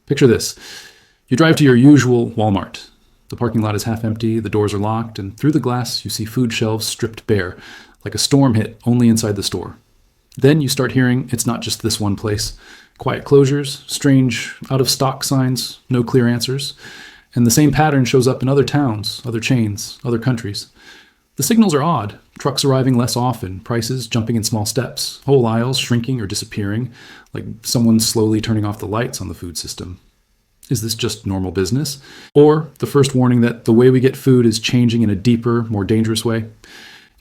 Picture this. You drive to your usual Walmart. The parking lot is half empty, the doors are locked, and through the glass you see food shelves stripped bare, like a storm hit only inside the store. Then you start hearing it's not just this one place. Quiet closures, strange out-of-stock signs, no clear answers. And the same pattern shows up in other towns, other chains, other countries. The signals are odd. Trucks arriving less often, prices jumping in small steps, whole aisles shrinking or disappearing, like someone slowly turning off the lights on the food system. Is this just normal business? Or the first warning that the way we get food is changing in a deeper, more dangerous way?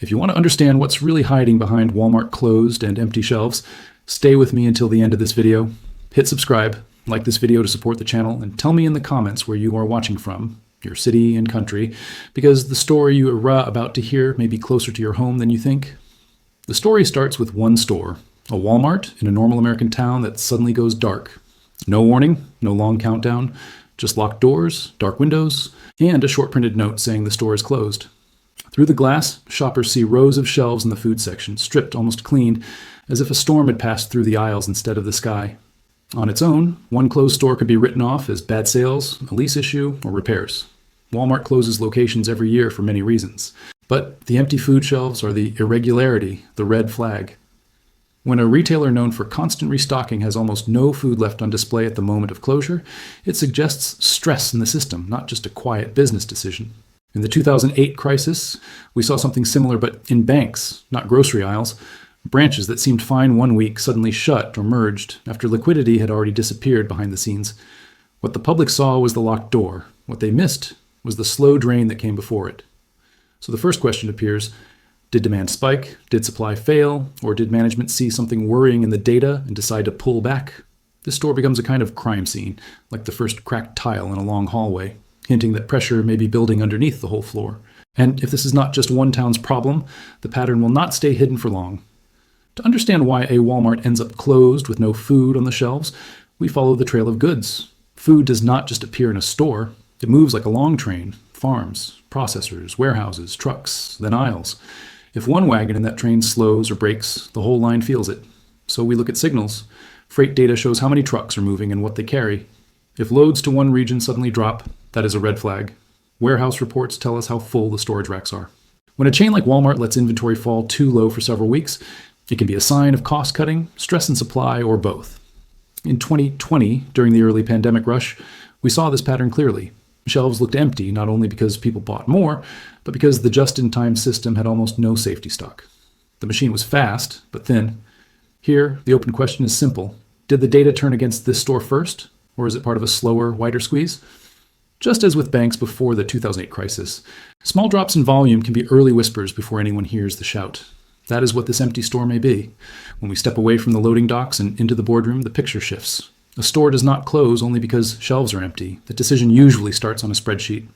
If you want to understand what's really hiding behind Walmart closed and empty shelves, stay with me until the end of this video. Hit subscribe, like this video to support the channel, and tell me in the comments where you are watching from, your city and country, because the story you are about to hear may be closer to your home than you think. The story starts with one store, a Walmart in a normal American town that suddenly goes dark. No warning, no long countdown, just locked doors, dark windows, and a short printed note saying the store is closed. Through the glass, shoppers see rows of shelves in the food section, stripped almost clean, as if a storm had passed through the aisles instead of the sky. On its own, one closed store could be written off as bad sales, a lease issue, or repairs. Walmart closes locations every year for many reasons. But the empty food shelves are the irregularity, the red flag. When a retailer known for constant restocking has almost no food left on display at the moment of closure, it suggests stress in the system, not just a quiet business decision. In the 2008 crisis, we saw something similar, but in banks, not grocery aisles. Branches that seemed fine one week suddenly shut or merged after liquidity had already disappeared behind the scenes. What the public saw was the locked door. What they missed was the slow drain that came before it. So the first question appears, did demand spike? Did supply fail? Or did management see something worrying in the data and decide to pull back? This store becomes a kind of crime scene, like the first cracked tile in a long hallway, hinting that pressure may be building underneath the whole floor. And if this is not just one town's problem, the pattern will not stay hidden for long. To understand why a Walmart ends up closed with no food on the shelves, we follow the trail of goods. Food does not just appear in a store. It moves like a long train. Farms, processors, warehouses, trucks, then aisles. If one wagon in that train slows or breaks, the whole line feels it. So we look at signals. Freight data shows how many trucks are moving and what they carry. If loads to one region suddenly drop, that is a red flag. Warehouse reports tell us how full the storage racks are. When a chain like Walmart lets inventory fall too low for several weeks, it can be a sign of cost cutting, stress in supply, or both. In 2020, during the early pandemic rush, we saw this pattern clearly. Shelves looked empty, not only because people bought more, but because the just-in-time system had almost no safety stock. The machine was fast, but thin. Here, the open question is simple. Did the data turn against this store first, or is it part of a slower, wider squeeze? Just as with banks before the 2008 crisis, small drops in volume can be early whispers before anyone hears the shout. That is what this empty store may be. When we step away from the loading docks and into the boardroom, the picture shifts. A store does not close only because shelves are empty. The decision usually starts on a spreadsheet.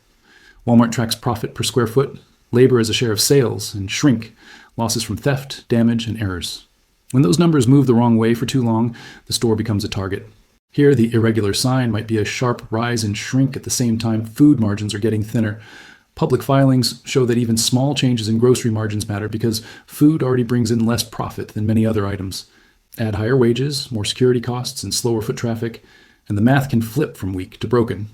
Walmart tracks profit per square foot, labor as a share of sales, and shrink, losses from theft, damage, and errors. When those numbers move the wrong way for too long, the store becomes a target. Here, the irregular sign might be a sharp rise in shrink at the same time food margins are getting thinner. Public filings show that even small changes in grocery margins matter because food already brings in less profit than many other items. Add higher wages, more security costs, and slower foot traffic, and the math can flip from weak to broken.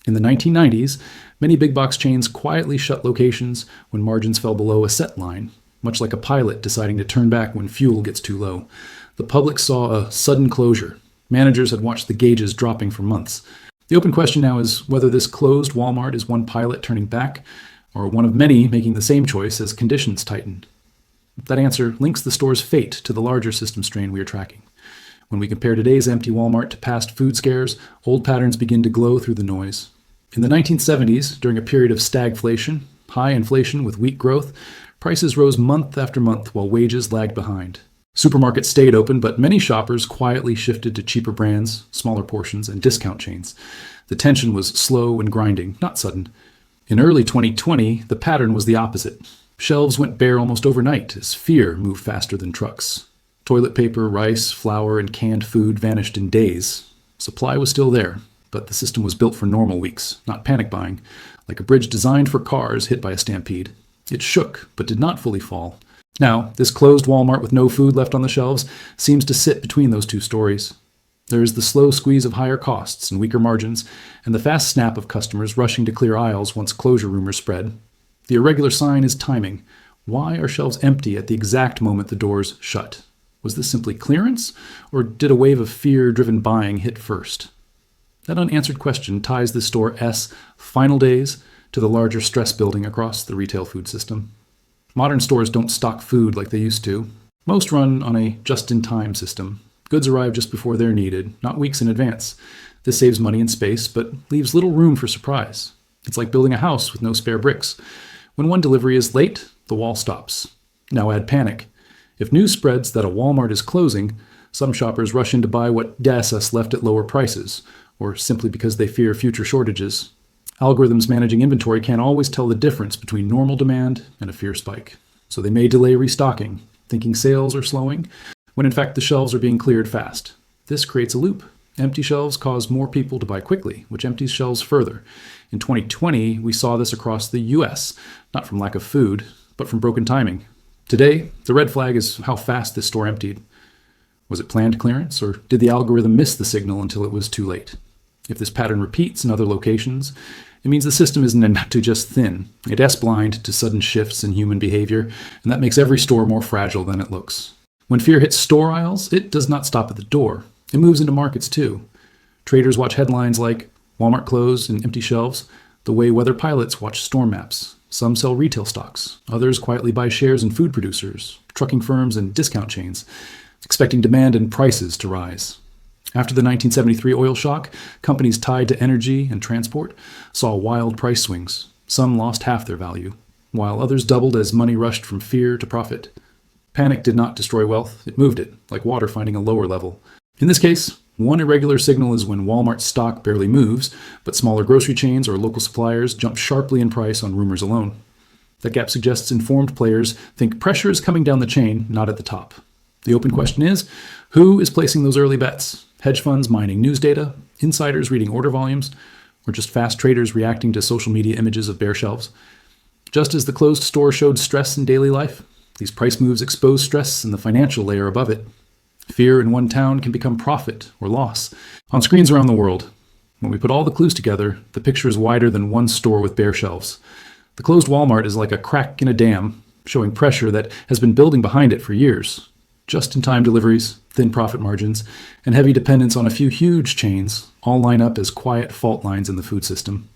In the 1990s, many big box chains quietly shut locations when margins fell below a set line, much like a pilot deciding to turn back when fuel gets too low. The public saw a sudden closure. Managers had watched the gauges dropping for months. The open question now is whether this closed Walmart is one pilot turning back, or one of many making the same choice as conditions tightened. That answer links the store's fate to the larger system strain we are tracking. When we compare today's empty Walmart to past food scares, old patterns begin to glow through the noise. In the 1970s, during a period of stagflation, high inflation with weak growth, prices rose month after month while wages lagged behind. Supermarkets stayed open, but many shoppers quietly shifted to cheaper brands, smaller portions, and discount chains. The tension was slow and grinding, not sudden. In early 2020, the pattern was the opposite. Shelves went bare almost overnight as fear moved faster than trucks. Toilet paper, rice, flour, and canned food vanished in days. Supply was still there, but the system was built for normal weeks, not panic buying, like a bridge designed for cars hit by a stampede. It shook, but did not fully fall. Now, this closed Walmart with no food left on the shelves seems to sit between those two stories. There is the slow squeeze of higher costs and weaker margins, and the fast snap of customers rushing to clear aisles once closure rumors spread. The irregular sign is timing. Why are shelves empty at the exact moment the doors shut? Was this simply clearance, or did a wave of fear-driven buying hit first? That unanswered question ties the store S final days to the larger stress building across the retail food system. Modern stores don't stock food like they used to. Most run on a just-in-time system. Goods arrive just before they're needed, not weeks in advance. This saves money and space, but leaves little room for surprise. It's like building a house with no spare bricks. When one delivery is late, the wall stops. Now add panic. If news spreads that a Walmart is closing, some shoppers rush in to buy what DSS left at lower prices, or simply because they fear future shortages. Algorithms managing inventory can't always tell the difference between normal demand and a fear spike. So they may delay restocking, thinking sales are slowing, when in fact the shelves are being cleared fast. This creates a loop. Empty shelves cause more people to buy quickly, which empties shelves further. In 2020, we saw this across the US, not from lack of food, but from broken timing. Today, the red flag is how fast this store emptied. Was it planned clearance, or did the algorithm miss the signal until it was too late? If this pattern repeats in other locations, it means the system isn't enough to just thin. It is blind to sudden shifts in human behavior, and that makes every store more fragile than it looks. When fear hits store aisles, it does not stop at the door. It moves into markets too. Traders watch headlines like Walmart closed and empty shelves, the way weather pilots watch storm maps. Some sell retail stocks. Others quietly buy shares in food producers, trucking firms, and discount chains, expecting demand and prices to rise. After the 1973 oil shock, companies tied to energy and transport saw wild price swings. Some lost half their value, while others doubled as money rushed from fear to profit. Panic did not destroy wealth, it moved it, like water finding a lower level. In this case, one irregular signal is when Walmart's stock barely moves, but smaller grocery chains or local suppliers jump sharply in price on rumors alone. That gap suggests informed players think pressure is coming down the chain, not at the top. The open question is, who is placing those early bets? Hedge funds mining news data, insiders reading order volumes, or just fast traders reacting to social media images of bare shelves? Just as the closed store showed stress in daily life, these price moves expose stress in the financial layer above it. Fear in one town can become profit or loss on screens around the world. When we put all the clues together, the picture is wider than one store with bare shelves. The closed Walmart is like a crack in a dam, showing pressure that has been building behind it for years. Just-in-time deliveries, thin profit margins, and heavy dependence on a few huge chains all line up as quiet fault lines in the food system.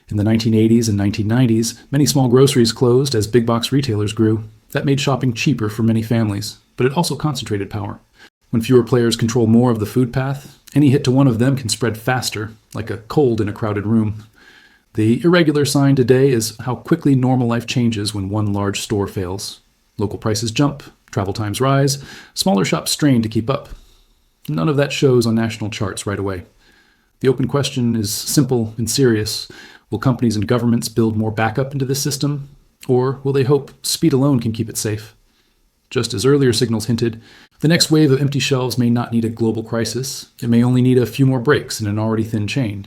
In the 1980s and 1990s, many small groceries closed as big box retailers grew. That made shopping cheaper for many families, but it also concentrated power. When fewer players control more of the food path, any hit to one of them can spread faster, like a cold in a crowded room. The irregular sign today is how quickly normal life changes when one large store fails. Local prices jump, travel times rise, smaller shops strain to keep up. None of that shows on national charts right away. The open question is simple and serious. Will companies and governments build more backup into this system? Or will they hope speed alone can keep it safe? Just as earlier signals hinted, the next wave of empty shelves may not need a global crisis. It may only need a few more breaks in an already thin chain.